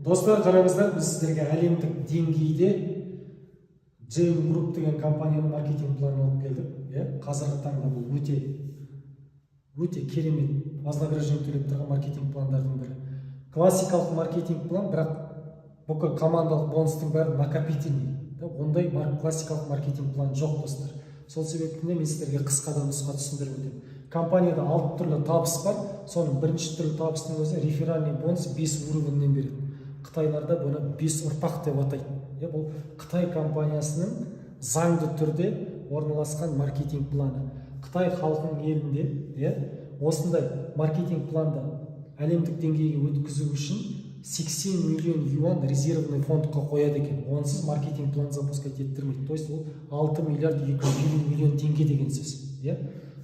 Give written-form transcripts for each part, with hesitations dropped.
Достар, қараңыздар, біз сіздерге әлемдік деңгейде JL Group деген компанияның маркетинг планын алып келдік. Қазіргі таңда бұл өте керемет вознаграждение төлеп тұрған маркетинг пландардың бірі. Классикалық маркетинг план, бірақ бүкіл командалық бонустың бәрі накопительный. Ондай классикалық маркетинг план жоқ, достар. Сол себептен мен сіздерге қысқадан нұсқа түсіндіріп өтемін. Компанияда 6 түрлі табыс бар. Соның бірінші түрлі табыстың өзі реферальный бонус 5 уровеньнен береді. Қытайларда бұны 5 ұрпақ деп атайды. Бұл Қытай компаниясының заңды түрде орналасқан маркетинг планы. Қытай халқының елінде осындай маркетинг планды әлемдік деңгейге өткізу үшін 80 миллион юан резервный фондқа қояды екен. Онсыз маркетинг план запускать еттірмейді. То есть ол 6 миллиард 250 миллион теңге деген сөз.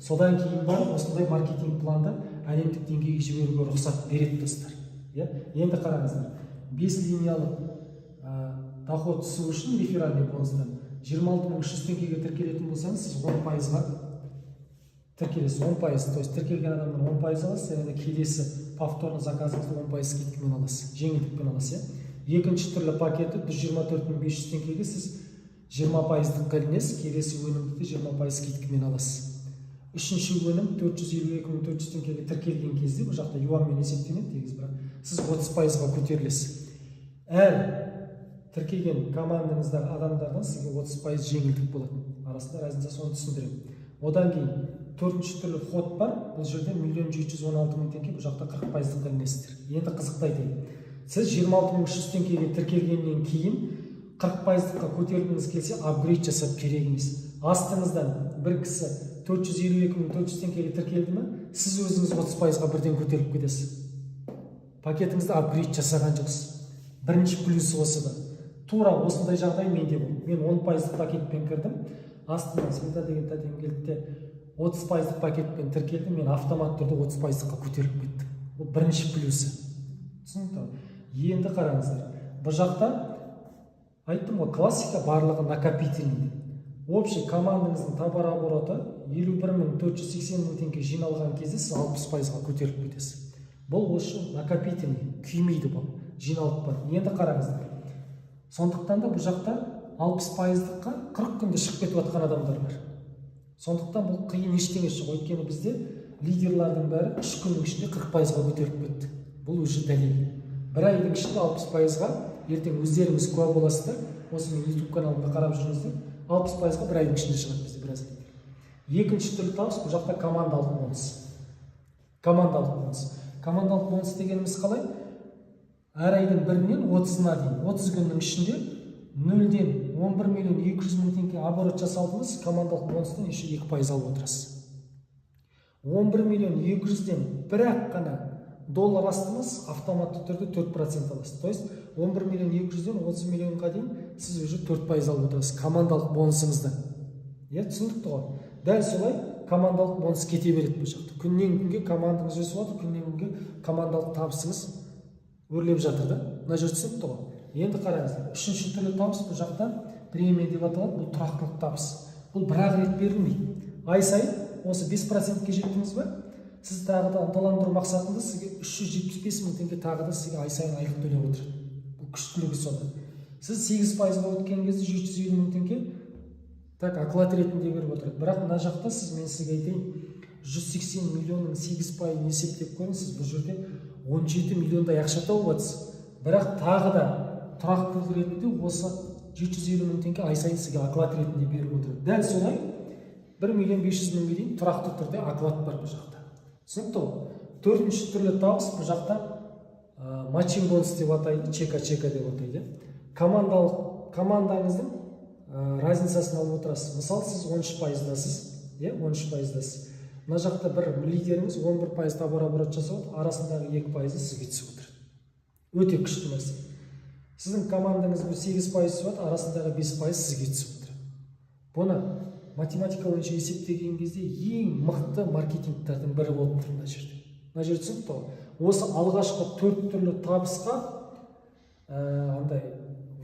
Содан кейін барып осындай маркетинг планды әлемдік деңгейге жіберуге рұқсат береді, достар. Енді қараңыздар. 5 линиялы доход түсу үшін реферальный бонустан 26.300 теңгеге тіркелетін болсаңыз, сіз 10%-ға тіркелесіз. 10%, то есть тіркелген адамнан 10% аласыз, және келесі повторный заказыңызды 10% скидкамен аласыз, жеңілдікпен аласыз. Екінші түрлі пакеті 124.500 теңгеге сіз 20%-ға ілінесіз, келесі өнімді де 20% скидкамен аласыз. Үшінші өнім 452.400 теңгеге тіркелген кезде, бұл жақта юанмен есептенеді дегіз, бірақ сіз 30%-ға көтерілесіз. Әр тіркелген командаңыздағы адамдардан сізге 30% жеңілдік болады. Арасында разница, соны түсіндіремін. Одан кейін төртінші түрлі ход бар. Бұл жерде 1.716.000 теңге, бұл жақта 40%-ға ілінесіздер. Енді қызықтай дейін. Сіз 26.300 теңгеге тіркелгеннен кейін 40%-қа көтергіңіз келсе, апгрейд жасап керегіңіз. Астыңыздан бір кісі 452.400 теңгеге тіркелді ме, сіз өзіңіз 30%-ға бірден көтеріп кетесіз. Пакетіңізді апгрейд жасаған жоқсыз. Бірінші плюсы осы да. Тура осындай жағдай менде болды. Мен 10% пакетпен кірдім. Астынан Света деген тәтем келді, 30% пакетпен тіркелдім, мен автомат түрде 30%-ға көтеріп кеттім. Бұл бірінші плюсы. Түсінікті? Енді қараңыздар. Бұл жақта айттым ғой, классика барлығы накопительный. Общий командаңыздың товар обороты 51.480 теңге жиналған кезде сіз 60%-ға көтеріп кетесіз. Бұл осы накопительный, күймейді бұл, жиналып бар. Енді қараңыздар. Сондықтан да бұл жақта 60%-қа 40 күнде шығып кетіп жатқан адамдар бар. Сондықтан бұл қиын ештеңе жоқ. Өйткені бізде лидерлардың бәрі 3 күннің ішінде 40%-ға көтеріп кетті. Бұл уже дәлел. Бір айдың ішінде 60%-ға ертең өздеріңіз куә боласыздар. Осы мен YouTube каналымда қарап жүріңіздер. 60%-ға бір айдың ішінде шығады бізде біраз лидер. Екінші түрлі табыс бұл жақта командалық бонус. Командалық бонус дегеніміз қалай? Әр айдың 1-нен 30-на дейін, 30 күннің ішінде 0-ден 11.200.000 теңге оборот жасалдыңыз, командалық бонустан еще 2% алып отырасыз. 11.200.000-ден бір-ақ қана доллар астыңыз, автоматты түрде 4% аласыз. То есть 11.200.000-ден 30 миллионға дейін сіз уже 4% алып отырасыз командалық бонусыңыздан. Түсіндікті ғой? Дәл солай командалық бонус кете береді бұл жақта. Күннен күнге командаңыз өсіп жатыр, күннен күнге командалық табысыңыз өрлеп жатыр да. Мына жер түсінікті ғой? Енді қараңыздар. Үшінші түрлі табыс бұл жақта премия деп аталады. Бұл тұрақтылық табыс. Бұл бір-ақ рет берілмейді. Ай сайын осы 5%-ке жеттіңіз бе? Сіз тағы да ынталандыру мақсатында сізге 375.000 теңге тағы да сізге ай сайын айлық төлеп отырады. Бұл күштілігі сонда. Сіз 8%-ға өткен кезде 750.000 теңге оклад ретінде беріп отырады. Бірақ мына жақта мен сізге айтайын, 180 миллионның 8%-ын есептеп көріңіз, сіз бұл жерде 17 миллиондай ақша тауып отырсыз. Бірақ тағы да тұрақтылық ретінде осы 750.000 теңге ай сайын сізге оклад ретінде беріп отырады. Дәл солай 1.500.000-ге дейін тұрақты түрде оклад бар бұл жақта. Түсінікті ғой? Төртінші түрлі табыс бұл жақта матчинг бонус деп атайды, чека деп атайды. Командаңыздың разницасын алып отырасыз. Мысалы, сіз 13%-дасыз, 13%-дасыз. Мына жақта бір лидеріңіз 11% товар оборот жасап, арасындағы 2% сізге түсіп отырады. Өте күшті нәрсе. Сіздің командаңыз 8% түсіп, арасындағы 5% сізге түсіп отырады. Бұны математика бойынша есептеген кезде ең мықты маркетингтердің бірі болып тұр мына жерде. Мына жерде түсінікті ғой? Осы алғашқы 4 түрлі табысқа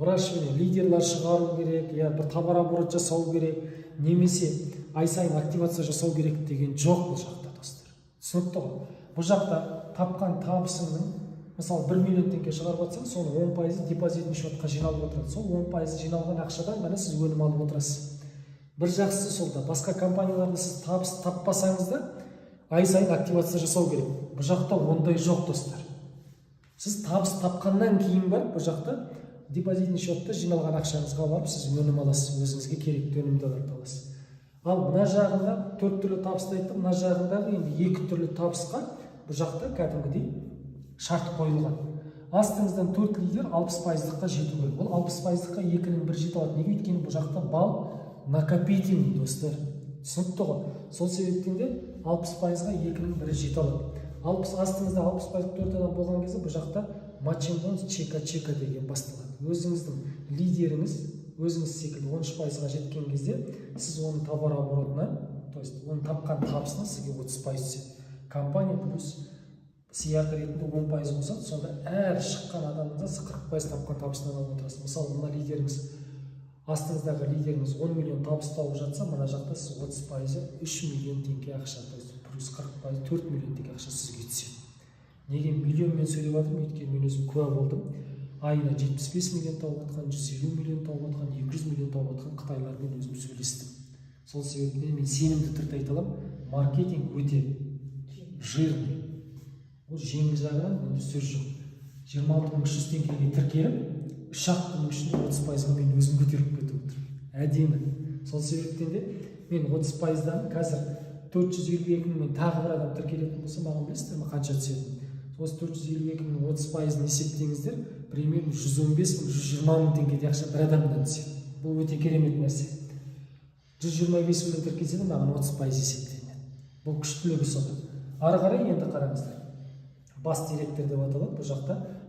выращивание лидерлар шығару керек, бір товар оборот жасау керек, немесе ай сайын активация жасау керек деген жоқ бұл жақта, достар. Түсінікті ғой? Бұл жақта тапқан табысыңның мысалы 1 миллион теңге шығарып жатсаң, соның 10% депозитный счетқа жиналып отырады. Сол 10% жиналған ақшадан ғана сіз өнім алып отырасыз. Бір жақсысы солда, басқа компанияларда сіз табыс таппасаңыз да, ай сайын активация жасау керек. Бұл жақта ондай жоқ, достар. Сіз табыс тапқаннан кейін барып, бұл жақта депозитный счетта жиналған ақшаңызға барып, сіз өнім аласыз, өзіңізге керекті өнімді аласыз. Ал мына жағында 4 түрлі табысты айттым, мына жағындағы енді 2 түрлі табысқа бұл жақта кәдімгідей шарт қойылған. Астыңыздан 4 лидер 60%-қа жету керек. Ол 60%-қа 2-ның 1 жете алады. Неге? Өйткені бұл жақта балл накопительный, достар. Түсінікті ғой. Сол себептен де 60%-ға 2-ның 1 жете алады. Астыңызда 60% 4 адам болған кезде бұл жақта матчингон чека деген басталады. Өзіңіздің лидеріңіз өзіңіз секілді 13%-ға жеткен кезде сіз оның товар оборотына, то есть оның тапқан табысына сізге 30% түседі. Компания плюс сыйақы ретінде 10% қосады, сонда әр шыққан адамыңыздан 40% тапқан табысынан алып отырасыз. Мысалы, мына лидеріңіз, астыңыздағы лидеріңіз 10 миллион табыс тауып жатса, мына жақта сіз 30% 3 миллион теңге ақша, то есть плюс 40% 4 миллион теңге ақша сізге түседі. Неге миллионмен сөйлеп жатырмын? Өйткені мен өзім куә болдым. Айына 75 миллион тауып жатқан, 150 миллион тауып жатқан, 200 миллион тауып жатқан қытайлармен өзім сөйлестім. Сол себептен мен сенімді түрде айта аламын, маркетинг өте жирный. Ол жеңіл жағынан онда сөз жоқ. 26.300 теңгеге тіркеліп, 3-ақ күннің ішінде 30%-ға мен өзім көтеріп кетіп отырмын. Әдемі. Сол себептен де мен 30%-дан қазір 452 мың тағы бір адам тіркелетін болса, маған білесіздер ме қанша түседі? Осы 452 мың 30%-ын есептеңіздер, примерно 115 мың, 120 мың теңгедей ақша бір адамдан түседі. Бұл өте керемет нәрсе. 125 мың тіркелсе де маған 30% есептелінеді. Бұл күштілігі сонда. Ары қарай енді қараңыздар. Бас директор деп аталады.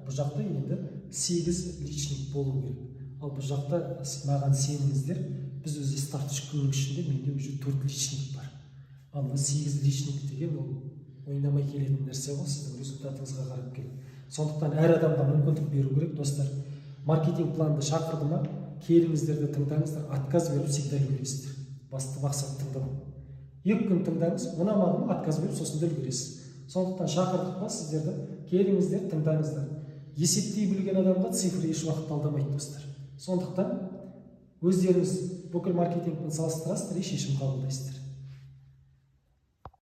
Бұл жақта енді 8 личник болу керек. Ал бұл жақта маған сеніңіздер, біз өзі старт 3 күннің ішінде менде уже 4 личник бар. Ал 8 личник деген ол ойнамай келетін нәрсе ғой, сіздің результатыңызға қарап келеді. Сондықтан әр адамға мүмкіндік беру керек, достар. Маркетинг планды шақырды ма, келіңіздерді тыңдаңыздар, отказ беріп всегда үлгересіздер. Басты мақсат тыңдау. 2 күн тыңдаңыз, ұнамады ма, отказ беріп сосын да үлгересіз. Сондықтан шақырдық па сіздерді, келіңіздер, тыңдаңыздар. Есептей білген адамға цифры еш уақыт алдамайды, достар. Сондықтан өздеріңіз бүкіл маркетингпен салыстырасыздар и шешім қабылдайсыздар.